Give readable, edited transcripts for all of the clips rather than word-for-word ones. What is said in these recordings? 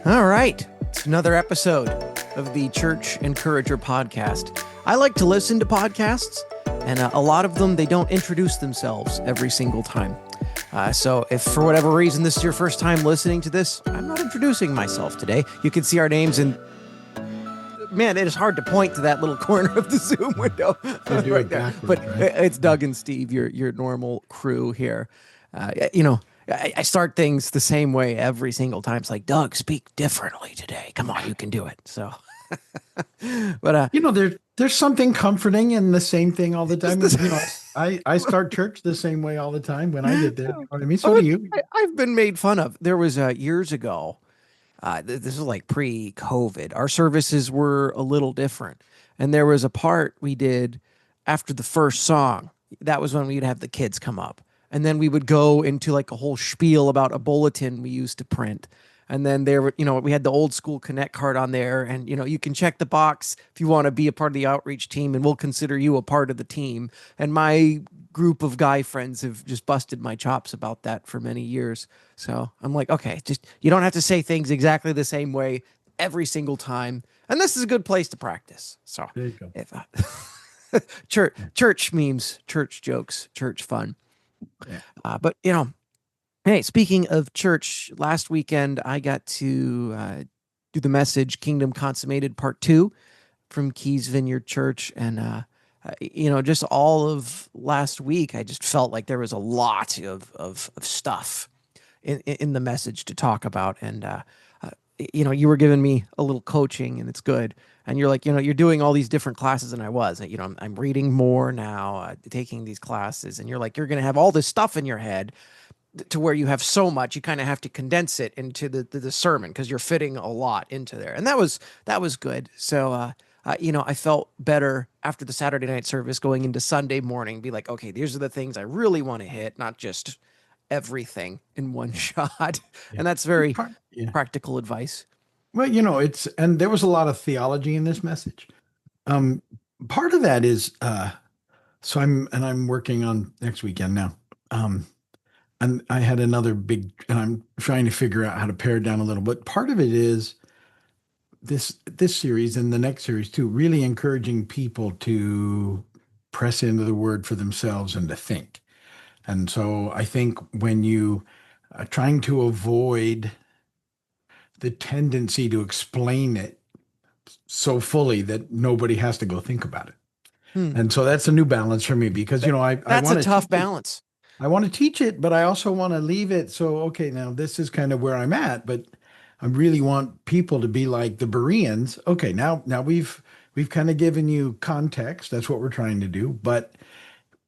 All right. It's another episode of the Church Encourager podcast. I like to listen to podcasts, and a lot of them, they don't introduce themselves every single time. So if for whatever reason this is your first time listening to this, I'm not introducing myself today. You can see our names, and man, it is hard to point to that little corner of the Zoom window right there. But right? It's Doug and Steve, your normal crew here. I start things the same way every single time. It's like, Doug, speak differently today. Come on, you can do it. So, but there's something comforting in the same thing all the time. I start church the same way all the time when I get there. You know what I mean? So do you. I've been made fun of. There was years ago. This is like pre-COVID. Our services were a little different, and there was a part we did after the first song. That was when we'd have the kids come up. And then we would go into like a whole spiel about a bulletin we used to print. And then there were, we had the old school Connect card on there. And, you can check the box if you want to be a part of the outreach team, and we'll consider you a part of the team. And my group of guy friends have just busted my chops about that for many years. So I'm like, okay, just, you don't have to say things exactly the same way every single time. And this is a good place to practice. So there you go. Church memes, church jokes, church fun. Yeah. But hey, speaking of church, last weekend I got to do the message Kingdom Consummated Part 2 from Keys Vineyard Church. And, just all of last week, I just felt like there was a lot of stuff in the message to talk about. And, you were giving me a little coaching, and it's good. And you're like, you're doing all these different classes, and I was, I'm reading more now, taking these classes, and you're like, you're going to have all this stuff in your head to where you have so much, you kind of have to condense it into the sermon because you're fitting a lot into there. And that was good. So, I felt better after the Saturday night service going into Sunday morning, be like, okay, these are the things I really want to hit, not just everything in one shot. Yeah. And that's very practical advice. Well, and there was a lot of theology in this message. Part of that is, I'm working on next weekend now. And I had another and I'm trying to figure out how to pare it down a little, but part of it is this series and the next series too, really encouraging people to press into the word for themselves and to think. And so I think when you are trying to avoid the tendency to explain it so fully that nobody has to go think about it. And so that's a new balance for me because, that's a tough balance. I want to teach it, but I also want to leave it. So, okay, now this is kind of where I'm at, but I really want people to be like the Bereans. Okay, now we've kind of given you context. That's what we're trying to do. But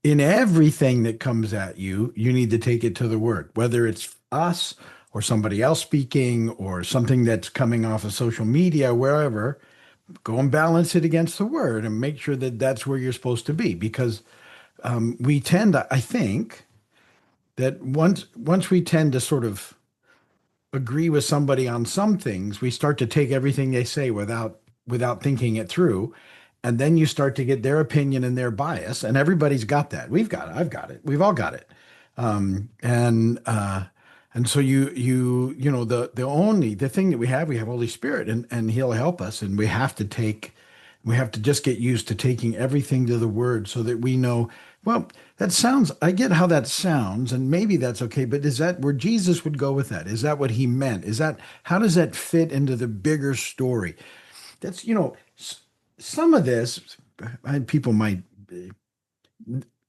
in everything that comes at you, you need to take it to the word, whether it's us or somebody else speaking or something that's coming off of social media, wherever. Go and balance it against the word and make sure that that's where you're supposed to be. Because we tend, I think, that once we tend to sort of agree with somebody on some things, we start to take everything they say without thinking it through. And then you start to get their opinion and their bias, and everybody's got that. We've got it. I've got it. We've all got it. And so the thing that we have Holy Spirit, and He'll help us. And we have to just get used to taking everything to the word so that we know, well, I get how that sounds, and maybe that's okay, but is that where Jesus would go with that? Is that what He meant? How does that fit into the bigger story? That's, some of this, people might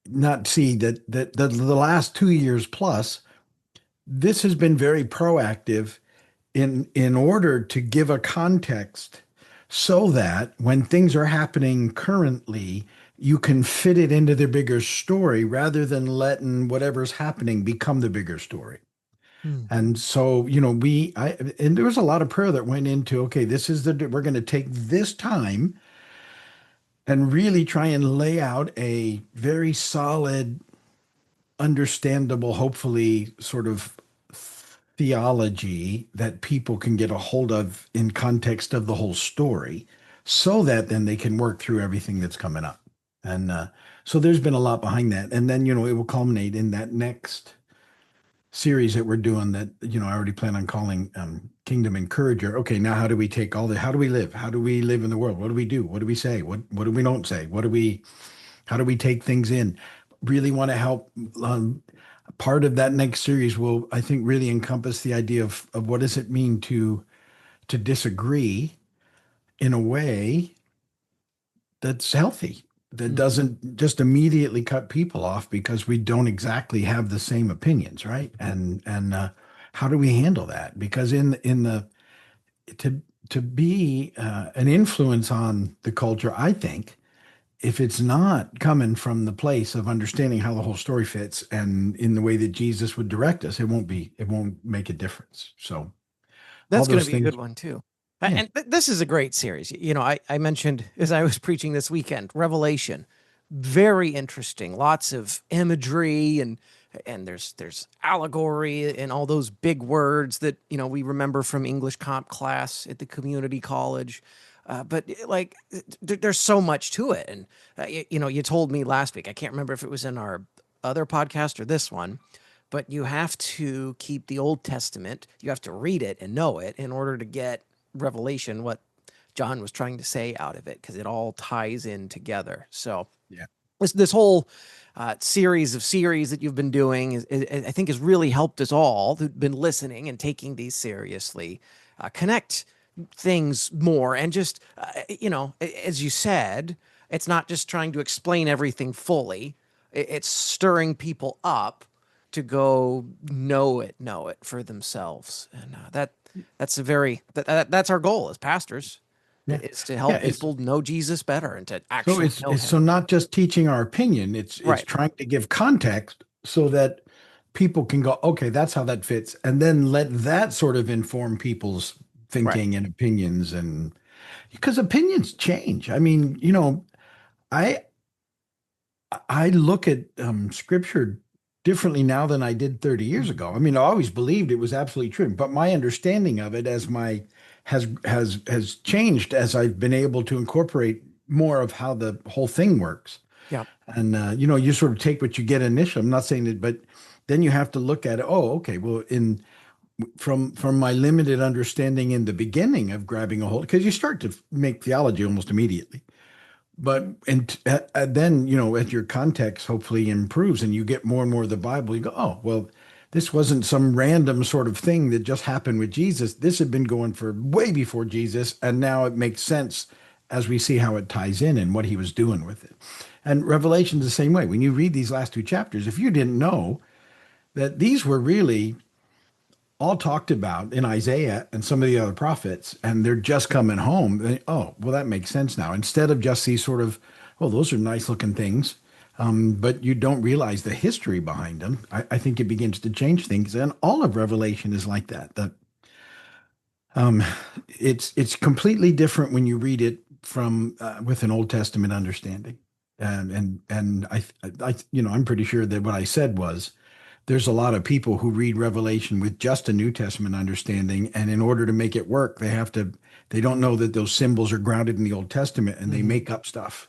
not see that the last 2 years plus, this has been very proactive in order to give a context so that when things are happening currently, you can fit it into the bigger story rather than letting whatever's happening become the bigger story. And so, and there was a lot of prayer that went into, okay, we're going to take this time and really try and lay out a very solid, understandable, hopefully sort of theology that people can get a hold of in context of the whole story so that then they can work through everything that's coming up. And so there's been a lot behind that. And then, it will culminate in that next series that we're doing that, I already plan on calling Kingdom Encourager. Okay, now how do we take how do we live? How do we live in the world? What do we do? What do we say? What do we don't say? How do we take things in? Really want to help. Part of that next series will, I think, really encompass the idea of what does it mean to disagree in a way that's healthy, that Mhm. doesn't just immediately cut people off because we don't exactly have the same opinions, right? And how do we handle that? Because in the to to be an influence on the culture, I think if it's not coming from the place of understanding how the whole story fits and in the way that Jesus would direct us, it won't make a difference. So all That's going to those be a things, good one too. yeah, And this is a great series. I mentioned as I was preaching this weekend, Revelation, very interesting. Lots of imagery and there's allegory and all those big words that we remember from English comp class at the community college. But like, there's so much to it, and you told me last week. I can't remember if it was in our other podcast or this one, but you have to keep the Old Testament. You have to read it and know it in order to get Revelation, what John was trying to say out of it, because it all ties in together. So yeah, this whole series that you've been doing I think has really helped us all who've been listening and taking these seriously connect things more and just as you said, it's not just trying to explain everything fully. It's stirring people up to go know it for themselves, and that's a very that's our goal as pastors, yeah, is to yeah. help people know Jesus better and to So actually it's know it's so him. not just teaching our opinion, it's Right. trying to give context so that people can go, okay, that's how that fits, and then let that sort of inform people's Right. thinking and opinions, and because opinions change. I mean, I I look at scripture differently now than I did 30 years Mhm. ago. I mean, I always believed it was absolutely true, but my understanding of it as my has changed as I've been able to incorporate more of how the whole thing works. Yeah. And you sort of take what you get initially. I'm not saying that, but then you have to look at it. Oh, okay. Well, in from my limited understanding in the beginning of grabbing a hold, because you start to make theology almost immediately. But and then, as your context hopefully improves and you get more and more of the Bible, you go, oh, well, this wasn't some random sort of thing that just happened with Jesus. This had been going for way before Jesus, and now it makes sense as we see how it ties in and what he was doing with it. And Revelation's the same way. When you read these last two chapters, if you didn't know that these were really all talked about in Isaiah and some of the other prophets, and they're just coming home. Oh, well, that makes sense now. Instead of just these sort of, oh, those are nice looking things, but you don't realize the history behind them. I think it begins to change things, and all of Revelation is like that. Um, it's completely different when you read it from with an Old Testament understanding, and I'm pretty sure that what I said was there's a lot of people who read Revelation with just a New Testament understanding, and in order to make it work, they don't know that those symbols are grounded in the Old Testament, and they Hmm. make up stuff,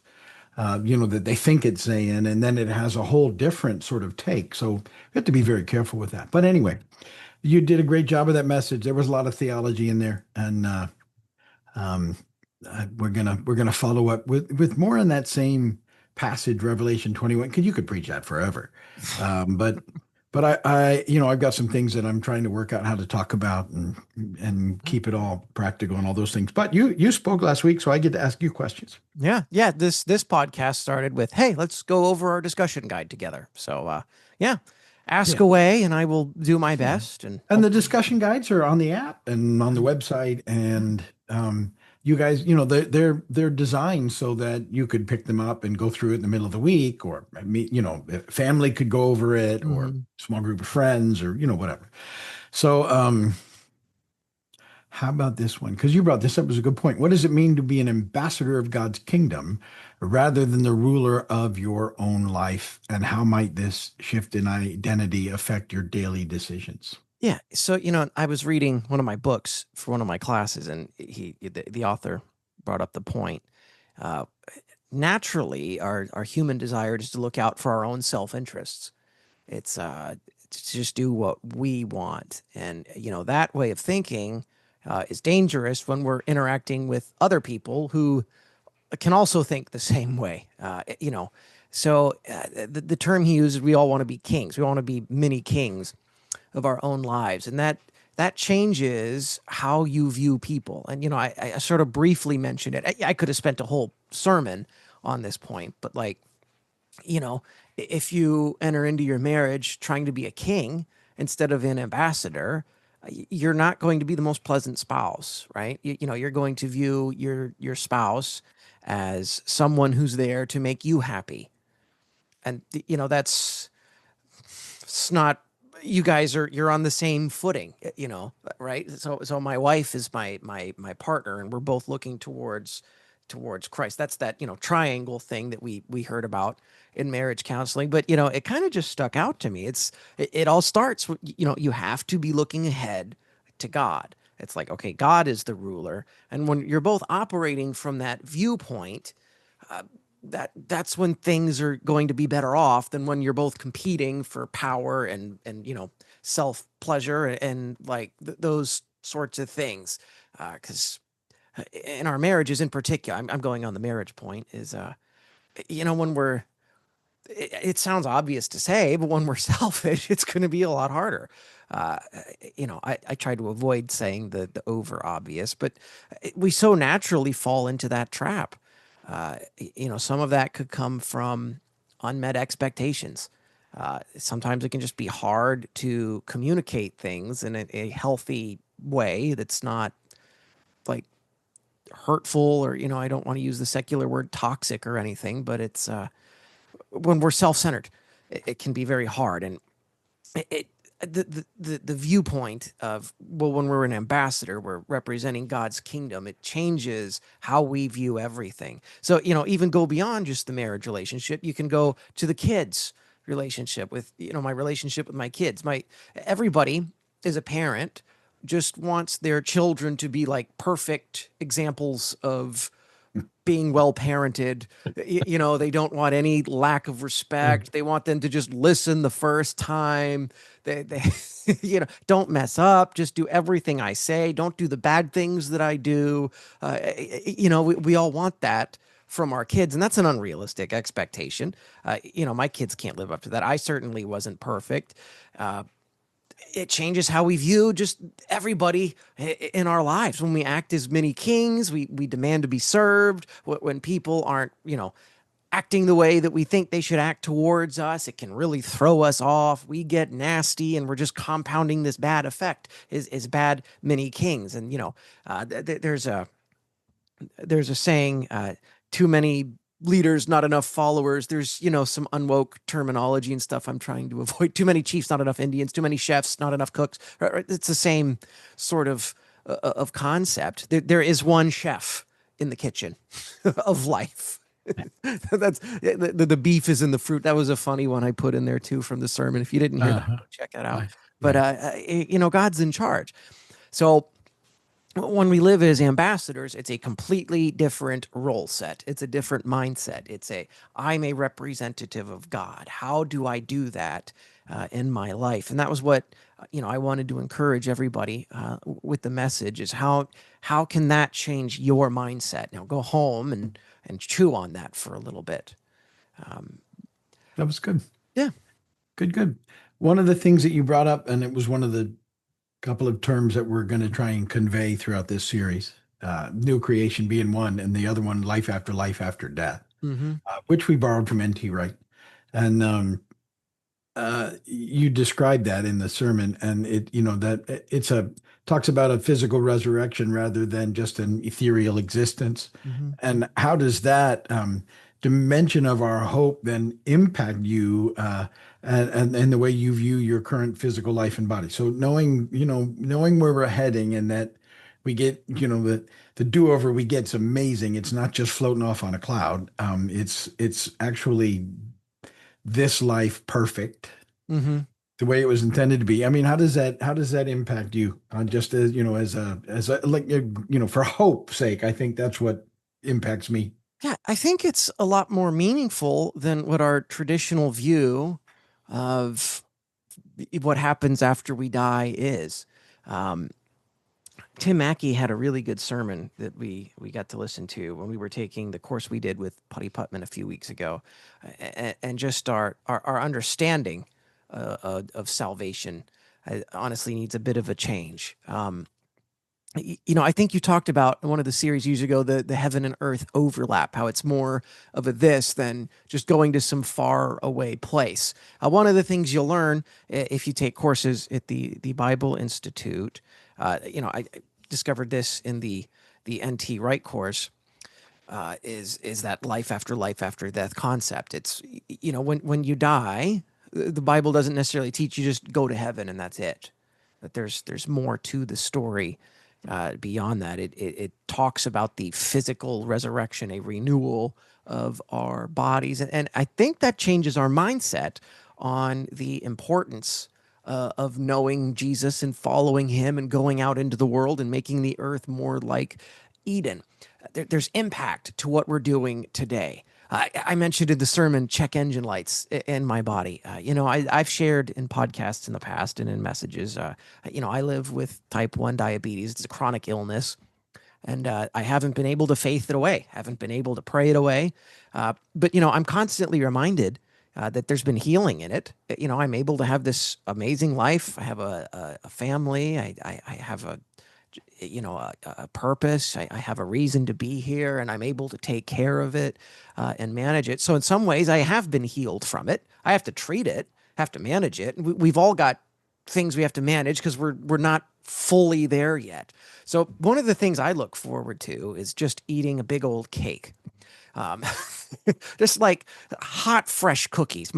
that they think it's saying, and then it has a whole different sort of take. So you have to be very careful with that. But anyway, you did a great job of that message. There was a lot of theology in there, and um, we're gonna follow up with more in that same passage, Revelation 21, because you could preach that forever. But I've got some things that I'm trying to work out how to talk about and keep it all practical and all those things. But you spoke last week, so I get to ask you questions. Yeah, yeah. This podcast started with, "Hey, let's go over our discussion guide together." So, yeah, ask Yeah. away, and I will do my Yeah. best, and And the hopefully, discussion guides are on the app and on the website, and you guys, they're designed so that you could pick them up and go through it in the middle of the week, or family could go over it, or Mhm. small group of friends, or whatever. So, how about this one? Because you brought this up as a good point. What does it mean to be an ambassador of God's kingdom rather than the ruler of your own life? And how might this shift in identity affect your daily decisions? Yeah. So, I was reading one of my books for one of my classes, and the author brought up the point. Uh, Naturally, our human desire is to look out for our own self interests. It's to just do what we want. And, that way of thinking is dangerous when we're interacting with other people who can also think the same way. So the term he uses, we all want to be kings. We want to be mini kings of our own lives, and that changes how you view people. And I sort of briefly mentioned it. I could have spent a whole sermon on this point, but like, you know, if you enter into your marriage trying to be a king instead of an ambassador, you're not going to be the most pleasant spouse, right? You're going to view your spouse as someone who's there to make you happy. And that's it's not, you guys you're on the same footing, right? So my wife is my partner, and we're both looking towards Christ. That's that, triangle thing that we heard about in marriage counseling. But it kind of just stuck out to me. It all starts with, you have to be looking ahead to God. It's like, okay, God is the ruler, and when you're both operating from that viewpoint, that's when things are going to be better off than when you're both competing for power and self pleasure and like those sorts of things. Because in our marriages in particular, I'm going on the marriage point, is when it sounds obvious to say, but when we're selfish, it's going to be a lot harder. Uh, I try to avoid saying the over obvious, but we so naturally fall into that trap. Some of that could come from unmet expectations. Sometimes it can just be hard to communicate things in a healthy way that's not like hurtful, or I don't want to use the secular word toxic or anything, but it's when we're self-centered, it can be very hard. And it the viewpoint of, well, when we're an ambassador, we're representing God's kingdom, it changes how we view everything. So even go beyond just the marriage relationship. You can go to the kids relationship, with my relationship with my kids. My Everybody as a parent just wants their children to be like perfect examples of being well parented. They don't want any lack of respect. They want them to just listen the first time. They don't mess up. Just do everything I say. Don't do the bad things that I do. We all want that from our kids, and that's an unrealistic expectation. My kids can't live up to that. I certainly wasn't perfect. It changes how we view just everybody in our lives. When we act as many kings, we demand to be served. When people aren't, acting the way that we think they should act towards us, it can really throw us off. We get nasty, and we're just compounding this bad effect is bad many kings. And, there's a saying, too many leaders, not enough followers. There's, some unwoke terminology and stuff I'm trying to avoid. Too many chiefs, not enough Indians. Too many chefs, not enough cooks. It's the same sort of concept. There is one chef in the kitchen of life. That's the beef is in the fruit. That was a funny one I put in there too from the sermon. If you didn't hear that, Uh-huh. check it out. Right. But Right. God's in charge. So when we live as ambassadors, it's a completely different role set. It's a different mindset. I'm a representative of God. How do I do that in my life? And that was what I wanted to encourage everybody with the message, is how can that change your mindset? Now go home and chew on that for a little bit. That was good. Yeah. Good, good. One of the things that you brought up, and it was one of the couple of terms that we're going to try and convey throughout this series, new creation being one, and the other one, life after death, Mm-hmm. which we borrowed from N.T. Wright. And you described that in the sermon, and that it's a talks about a physical resurrection rather than just an ethereal existence. Mm-hmm. And how does that dimension of our hope then impact you and the way you view your current physical life and body? So knowing where we're heading, and that we get, the do-over we get's amazing. It's not just floating off on a cloud. It's actually this life perfect, Mm-hmm. the way it was intended to be. I mean, how does that impact you on just as a like for hope's sake? I think that's what impacts me. Yeah, I think it's a lot more meaningful than what our traditional view of what happens after we die is. Um, Tim Mackey had a really good sermon that we got to listen to when we were taking the course we did with Putty Putman a few weeks ago, and just our understanding of salvation honestly needs a bit of a change. I think you talked about in one of the series years ago the heaven and earth overlap, how it's more of a this than just going to some far away place. One of the things you'll learn if you take courses at the Bible Institute, I discovered this in the NT Wright course, is that life after life after death concept. It's when you die, the Bible doesn't necessarily teach you just go to heaven and that's it. That there's more to the story beyond that. It talks about the physical resurrection, a renewal of our bodies, and I think that changes our mindset on the importance of knowing Jesus and following him and going out into the world and making the earth more like Eden. There's impact to what we're doing today. I mentioned in the sermon check engine lights in my body. I've shared in podcasts in the past and in messages. I live with type 1 diabetes. It's a chronic illness. And I haven't been able to faith it away, haven't been able to pray it away. But I'm constantly reminded that there's been healing in it. I'm able to have this amazing life. I have a family. I have a purpose. I have a reason to be here, and I'm able to take care of it and manage it. So in some ways, I have been healed from it. I have to treat it, have to manage it. We've all got things we have to manage because we're not fully there yet. So one of the things I look forward to is just eating a big old cake. Um, just like hot, fresh cookies.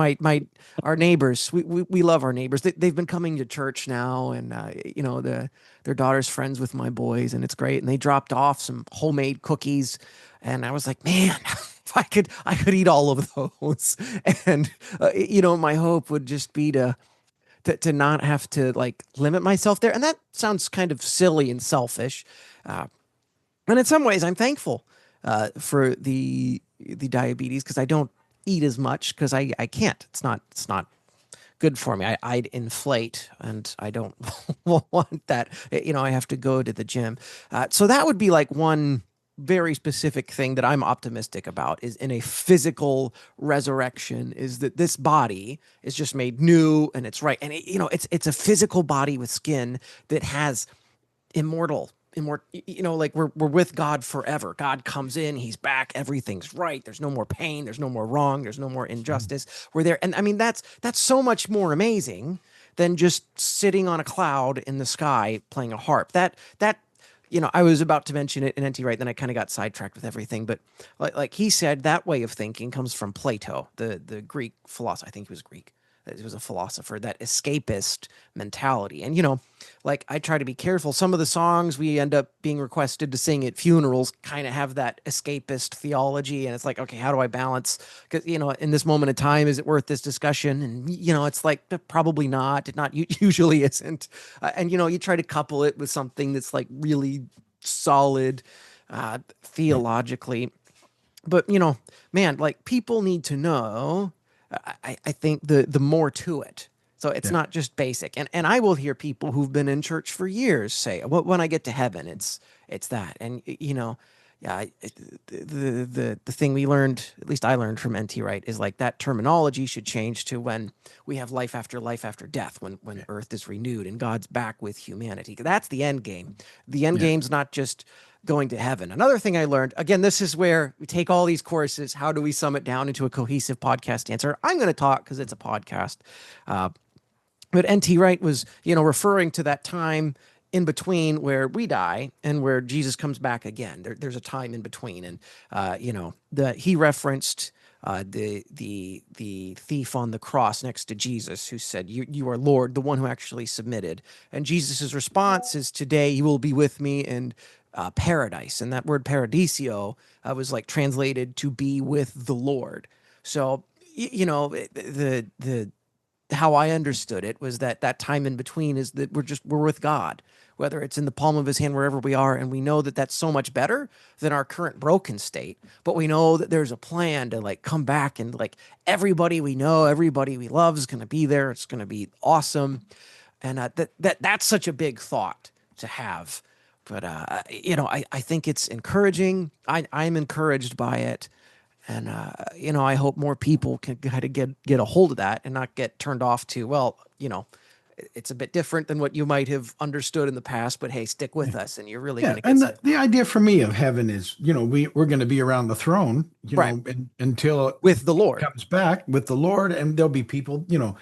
Our neighbors, we love our neighbors. They've been coming to church now, and their daughter's friends with my boys, and it's great. And they dropped off some homemade cookies, and I was like, man, if I could eat all of those. And my hope would just be to not have to like limit myself there. And that sounds kind of silly and selfish. And in some ways, I'm thankful for the diabetes because I don't eat as much because I can't. It's not good for me. I'd inflate, and I don't want that. I have to go to the gym. So that would be like one very specific thing that I'm optimistic about is in a physical resurrection is that this body is just made new and it's right. And it's a physical body with skin that has immortal, like we're with God forever. God comes in, he's back, everything's right. There's no more pain, there's no more wrong, there's no more injustice. We're there. And I mean that's so much more amazing than just sitting on a cloud in the sky playing a harp. That I was about to mention it in NT Wright, then I kind of got sidetracked with everything. But like he said, that way of thinking comes from Plato, the Greek philosopher. I think he was Greek. He was a philosopher, that escapist mentality. And, like I try to be careful. Some of the songs we end up being requested to sing at funerals kind of have that escapist theology. And it's like, okay, how do I balance? Because, in this moment of time, is it worth this discussion? And, it's like, probably not. It not usually isn't. And, you try to couple it with something that's like really solid theologically. But, man, like people need to know I think the more to it. So it's Yeah. not just basic. And I will hear people who've been in church for years say, well, when I get to heaven, it's that. And yeah, the thing we learned, at least I learned from NT Wright, is like that terminology should change to when we have life after death, when earth is renewed and God's back with humanity. That's the end game. The end Yeah. game's not just going to heaven. Another thing I learned, again, this is where we take all these courses. How do we sum it down into a cohesive podcast answer? I'm going to talk because it's a podcast. But N.T. Wright was, referring to that time in between where we die and where Jesus comes back again. There's a time in between, and he referenced the thief on the cross next to Jesus, who said, "You are Lord," the one who actually submitted. And Jesus's response is, "Today you will be with me in paradise." And that word paradisio was like translated to be with the Lord. So the how I understood it was that that time in between is that we're with God, whether it's in the palm of His hand, wherever we are, and we know that that's so much better than our current broken state. But we know that there's a plan to like come back and like everybody we know, everybody we love is going to be there. It's going to be awesome, and that's such a big thought to have. But I think it's encouraging. I'm encouraged by it, and I hope more people can kind of get a hold of that and not get turned off to, well, it's a bit different than what you might have understood in the past, but hey, stick with us, and you're really going Yeah, to get and something the idea for me of heaven is, we're going to be around the throne, right until with the he Lord. comes back with the Lord, and there'll be people, Yeah.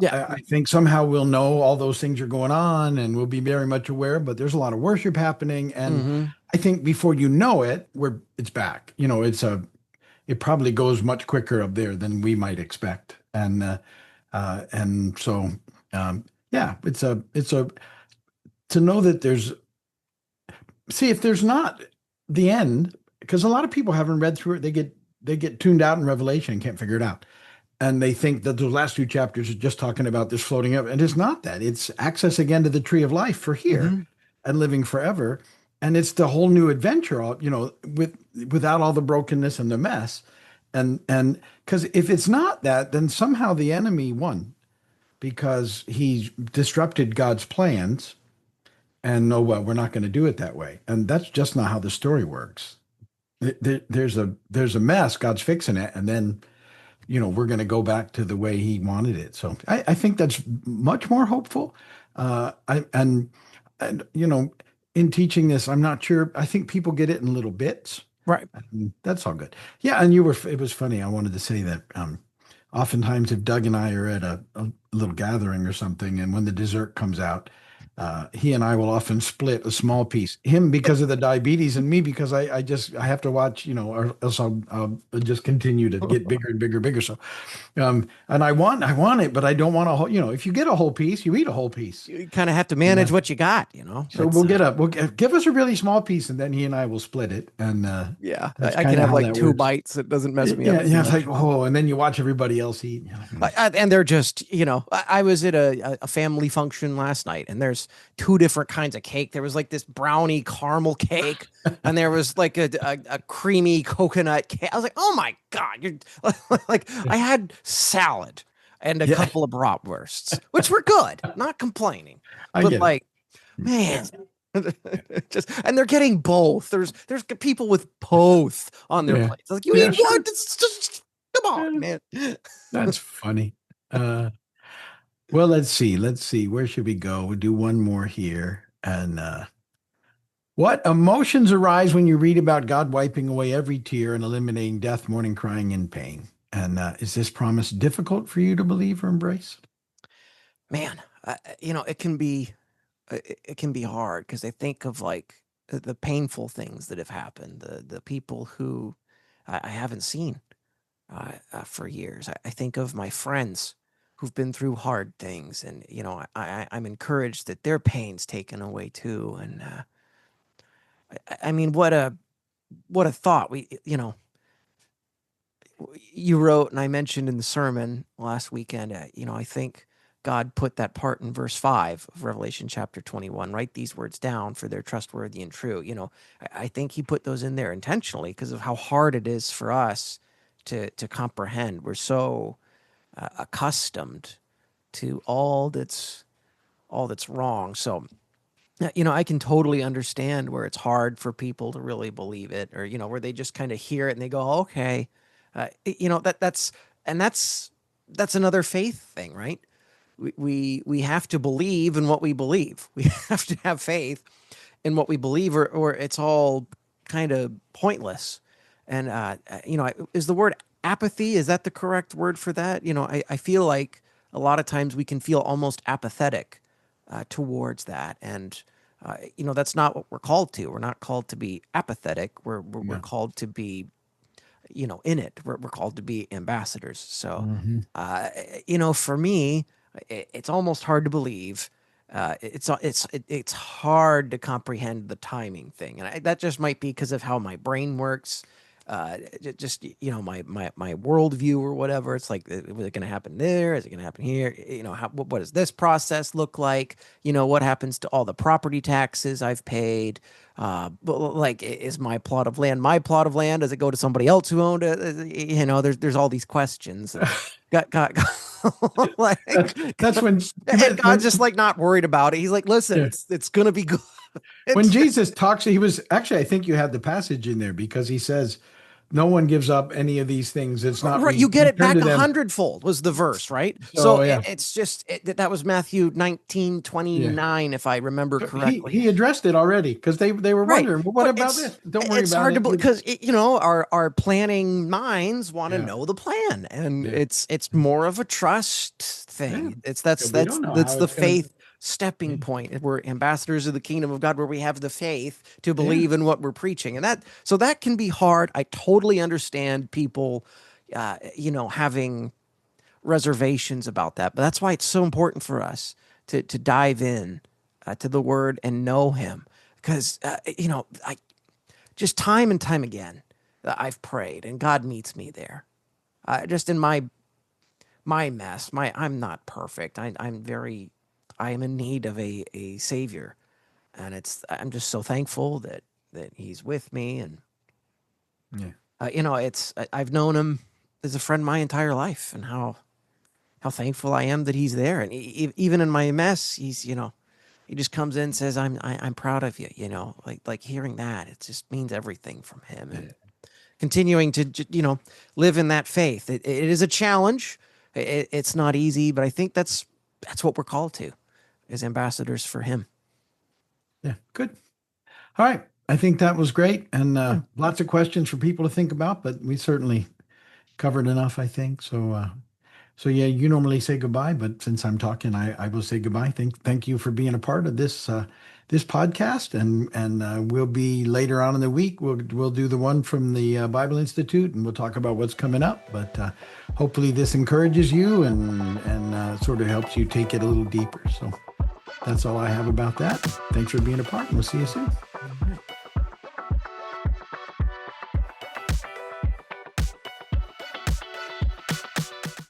I think somehow we'll know all those things are going on, and we'll be very much aware, but there's a lot of worship happening, and Mm-hmm. I think before you know it, it's back. It probably goes much quicker up there than we might expect, and so, yeah, it's a to know that there's see if there's not the end, because a lot of people haven't read through it. They get tuned out in Revelation and can't figure it out, and they think that the last two chapters are just talking about this floating up, and it's not that. It's access again to the tree of life for here Mm-hmm. and living forever, and it's the whole new adventure, without all the brokenness and the mess, and because if it's not that, then somehow the enemy won because he disrupted God's plans. And no, well, we're not going to do it that way, and that's just not how the story works. There's a mess. God's fixing it, and then we're going to go back to the way He wanted it. So I think that's much more hopeful. I and in teaching this, I'm not sure. I think people get it in little bits. Right. That's all good. Yeah, and it was funny. I wanted to say that oftentimes if Doug and I are at a little gathering or something, and when the dessert comes out, he and I will often split a small piece. Him because of the diabetes, and me because I have to watch, or else I'll just continue to get bigger and bigger and bigger. So, and I want it, but I don't want a whole. If you get a whole piece, you eat a whole piece. You kind of have to And, manage what you got. so That's give us a really small piece, and then he and I will split it, and yeah. that's I can kind of have how like that two works. bites. It doesn't mess me up Yeah, too yeah, it's like, much. oh, and then you watch everybody else eat. And they're just, I was at a family function last night, and there's two different kinds of cake. There was like this brownie caramel cake, and there was like a creamy coconut cake. I was like, oh my God, you're like, I had salad and a Yeah, couple of bratwursts, which were good, not complaining, I but get it. like, man. Just and they're getting both. There's people with both on their Yeah, plates. Like you yeah, need one. sure. It's just come on, Yeah, man. that's funny. Well, let's see. Let's see. Where should we go? We'll do one more here. And what emotions arise when you read about God wiping away every tear and eliminating death, mourning, crying, and pain? And is this promise difficult for you to believe or embrace? Man, it can be hard because I think of like the painful things that have happened, the people who I haven't seen for years. I think of my friends who've been through hard things, and I'm encouraged that their pain's taken away too. And I mean, what a thought. You wrote, and I mentioned in the sermon last weekend, I think God put that part in verse 5 of Revelation chapter 21. Write these words down, for they're trustworthy and true. I think He put those in there intentionally because of how hard it is for us to comprehend. We're so accustomed to all that's wrong. So I can totally understand where it's hard for people to really believe it, or where they just kind of hear it and they go, okay, that's and that's another faith thing, right? We have to believe in what we believe. We have to have faith in what we believe, or it's all kind of pointless. And is the word apathy, is that the correct word for that? I feel like a lot of times we can feel almost apathetic towards that, and that's not what we're called to. We're not called to be apathetic. We're Yeah. called to be in it. We're called to be ambassadors. So Hmm. uh, for me, it's almost hard to believe. It's hard to comprehend the timing thing, and that just might be because of how my brain works. just my worldview or whatever. It's like, was it going to happen there? Is it going to happen here? What does this process look like? What happens to all the property taxes I've paid? But like, is my plot of land my plot of land? Does it go to somebody else who owned it? There's all these questions, and got like, That's and God's just like not worried about it. He's like, listen, yeah. it's gonna be good. When Jesus talks, he was actually, I think you had the passage in there because he says, no one gives up any of these things. It's not Right, you get it returned back to a them. hundredfold was the verse, right? So So yeah, it's just that was Matthew nineteen twenty yeah. nine, if I remember So he correctly. he addressed it already because they were Right, wondering, well, what but about this? Don't worry it's about hard to it. believe because our planning minds want to Yeah, know the plan, and yeah, it's more of a trust yeah. thing. It's Yeah, that's we that's don't know that's how the it's gonna. faith stepping Yeah, point. We're ambassadors of the kingdom of God, where we have the faith to yeah, believe in what we're preaching, and that can be hard. I totally understand people, having reservations about that. But that's why it's so important for us to dive in to the Word and know Him, because I just time and time again I've prayed and God meets me there. Just in my mess, I'm not perfect. I am in need of a Savior, and I'm just so thankful that He's with me, and yeah, I've known Him as a friend my entire life, and how thankful I am that He's there. And even in my mess, He just comes in and says, I'm proud of you. Like hearing that, it just means everything from Him. And continuing to, live in that faith. It is a challenge. It's not easy, but I think that's what we're called to as ambassadors for Him. yeah. Good. All right. I think that was great, and Yeah. lots of questions for people to think about, but we certainly covered enough, I think. So yeah, you normally say goodbye, but since I'm talking, I will say goodbye. Thank you for being a part of this podcast, and we'll be later on in the week. We'll do the one from the Bible Institute, and we'll talk about what's coming up. But hopefully, this encourages you and sort of helps you take it a little deeper. So that's all I have about that. Thanks for being a part, and we'll see you soon.